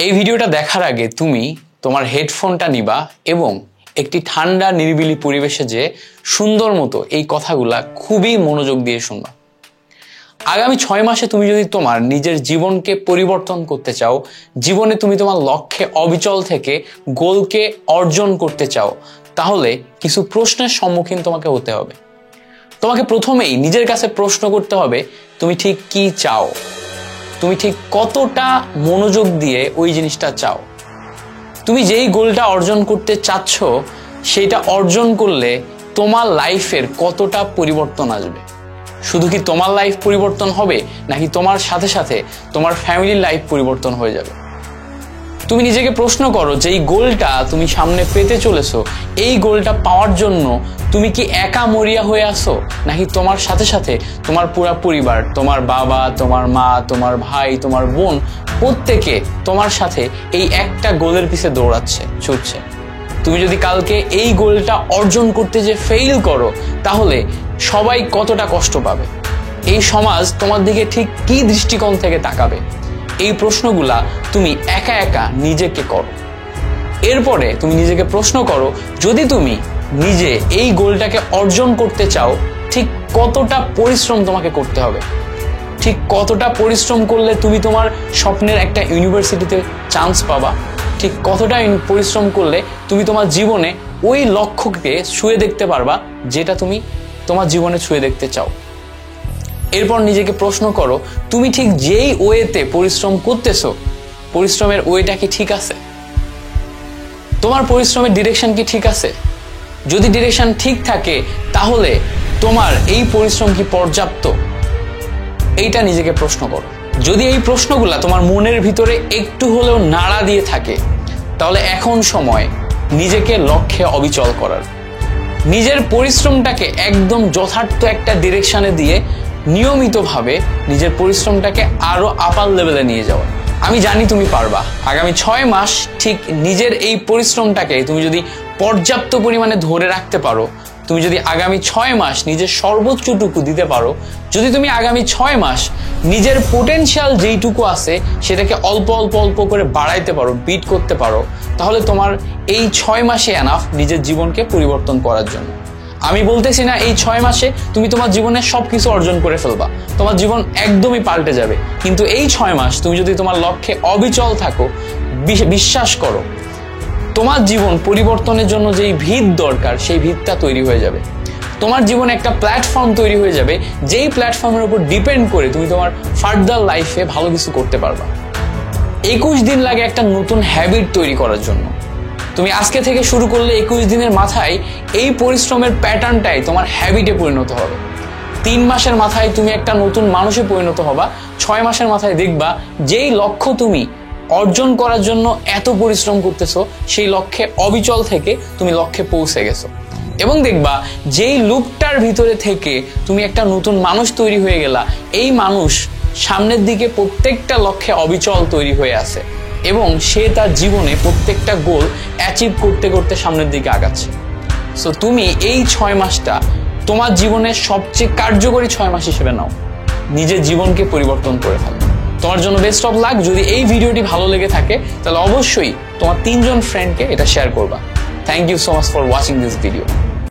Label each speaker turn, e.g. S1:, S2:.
S1: এই ভিডিওটা দেখার আগে তুমি তোমার হেডফোনটা নিবা এবং একটি ঠান্ডা নিরিবিলি পরিবেশে যে সুন্দর মতো এই কথাগুলা খুবই মনোযোগ দিয়ে শুনবা। আগামী 6 মাসে তুমি যদি তোমার নিজের জীবনকে পরিবর্তন করতে চাও, জীবনে তুমি তোমার লক্ষ্যে অবিচল থেকে গোলকে অর্জন করতে চাও, তাহলে কিছু প্রশ্নের সম্মুখীন তোমাকে হতে হবে। তোমাকে প্রথমেই নিজের কাছে প্রশ্ন করতে হবে, তুমি ঠিক কি চাও? তুমি ঠিক কতটা মনোযোগ দিয়ে ওই জিনিসটা চাও? তুমি যেই গোলটা অর্জন করতে চাচ্ছ সেটা অর্জন করলে তোমার লাইফের কতটা পরিবর্তন আসবে? শুধু কি তোমার লাইফ পরিবর্তন হবে, নাকি তোমার সাথে সাথে তোমার ফ্যামিলির লাইফ পরিবর্তন হয়ে যাবে? তুমি নিজেকে প্রশ্ন করো, যে এই গোলটা তুমি সামনে পেতে চলেছো, এই গোলটা পাওয়ার জন্য তুমি কি একা মরিয়া হয়ে আসো, নাকি তোমার সাথে সাথে তোমার পুরো পরিবার, তোমার বাবা, তোমার মা, তোমার ভাই, তোমার বোন, প্রত্যেকে তোমার সাথে এই একটা গোলের পিছে দৌড়াচ্ছে, ছুটছে। তুমি যদি কালকে এই গোলটা অর্জন করতে যে ফেইল করো, তাহলে সবাই কতটা কষ্ট পাবে? এই সমাজ তোমার দিকে ঠিক কি দৃষ্টিকোণ থেকে তাকাবে? এই প্রশ্নগুলা তুমি একা একা নিজেকে করো। এরপরে তুমি নিজেকে প্রশ্ন করো, যদি তুমি নিজে এই গোলটাকে অর্জন করতে চাও, ঠিক কতটা পরিশ্রম তোমাকে করতে হবে? ঠিক কতটা পরিশ্রম করলে তুমি তোমার স্বপ্নের একটা ইউনিভার্সিটিতে চান্স পাবা? ঠিক কতটা পরিশ্রম করলে তুমি তোমার জীবনে ওই লক্ষ্যকে ছুঁয়ে দেখতে পারবা যেটা তুমি তোমার জীবনে ছুঁয়ে দেখতে চাও? এরপর নিজেকে প্রশ্ন করো, তুমি ঠিক যেই ওয়েতে পরিশ্রম করতেছো, পরিশ্রমের ওয়েটা কি ঠিক আছে? তোমার পরিশ্রমের ডিরেকশন কি ঠিক আছে? যদি ডিরেকশন ঠিক থাকে, তাহলে তোমার এই পরিশ্রম কি পর্যাপ্ত? এইটা নিজেকে প্রশ্ন করো। যদি এই প্রশ্নগুলা তোমার মনের ভিতরে একটু হলেও নাড়া দিয়ে থাকে, তাহলে এখন সময় নিজেকে লক্ষ্যে অবিচল করার। নিজের পরিশ্রমটাকে একদম যথার্থ একটা ডিরেকশনে দিয়ে নিয়মিতভাবে নিজের পরিশ্রমটাকে আরো আপার লেভেলে নিয়ে যাওয়া। আমি জানি তুমি পারবা। আগামী 6 মাস ঠিক নিজের এই পরিশ্রমটাকে তুমি যদি পর্যাপ্ত পরিমাণে ধরে রাখতে পারো, তুমি যদি আগামী 6 মাস নিজের সর্বোচ্চটুকু দিতে পারো, যদি তুমি আগামী 6 মাস নিজের পোটেনশিয়াল যেইটুকু আছে সেটাকে অল্প অল্প অল্প করে বাড়াইতে পারো, বিট করতে পারো, তাহলে তোমার এই 6 মাসে এনাফ নিজের জীবনকে পরিবর্তন করার জন্য। আমি বলতেছি না এই 6 মাসে তুমি তোমার জীবনে সবকিছু অর্জন করে ফেলবা, তোমার জীবন একদমই পাল্টে যাবে, কিন্তু এই 6 মাস তুমি যদি তোমার লক্ষ্যে অবিচল থাকো, বিশ্বাস করো, তোমার জীবন পরিবর্তনের জন্য যেই ভিত দরকার সেই ভিতটা তৈরি হয়ে যাবে। তোমার জীবনে একটা প্ল্যাটফর্ম তৈরি হয়ে যাবে, যেই প্ল্যাটফর্মের উপর ডিপেন্ড করে তুমি তোমার ফার্দার লাইফে ভালো কিছু করতে পারবা। 21 দিন লাগে একটা নতুন হ্যাবিট তৈরি করার জন্য। তুমি আজকে থেকে শুরু করলে 21 দিনের মাথায় এই পরিশ্রমের প্যাটার্নটাই তোমার হ্যাবিটে পরিণত হবে। 3 মাসের মাথায় তুমি একটা নতুন মানুষে পরিণত হবা। 6 মাসের মাথায় দেখবা যেই লক্ষ্য তুমি অর্জন করার জন্য এত পরিশ্রম করতেছো, সেই লক্ষ্যে অবিচল থেকে তুমি লক্ষ্যে পৌঁছে গেছো। এবং দেখবা যেই লুপটার ভিতরে থেকে তুমি একটা নতুন মানুষ তৈরি হয়ে গেলা, এই মানুষ সামনের দিকে প্রত্যেকটা লক্ষ্যে অবিচল তৈরি হয়ে আছে এবং সে তার জীবনে প্রত্যেকটা গোল অ্যাচিভ করতে করতে সামনের দিকে আগাচ্ছে। সো তুমি এই 6 মাসটা তোমার জীবনের সবচেয়ে কার্যকরী 6 মাস হিসেবে নাও, নিজের জীবনকে পরিবর্তন করে ফেলো। তোমার জন্য বেস্ট অফ লাক। যদি এই ভিডিওটি ভালো লেগে থাকে, তাহলে অবশ্যই তোমার 3 জন ফ্রেন্ডকে এটা শেয়ার করবা। Thank you so much for watching this video.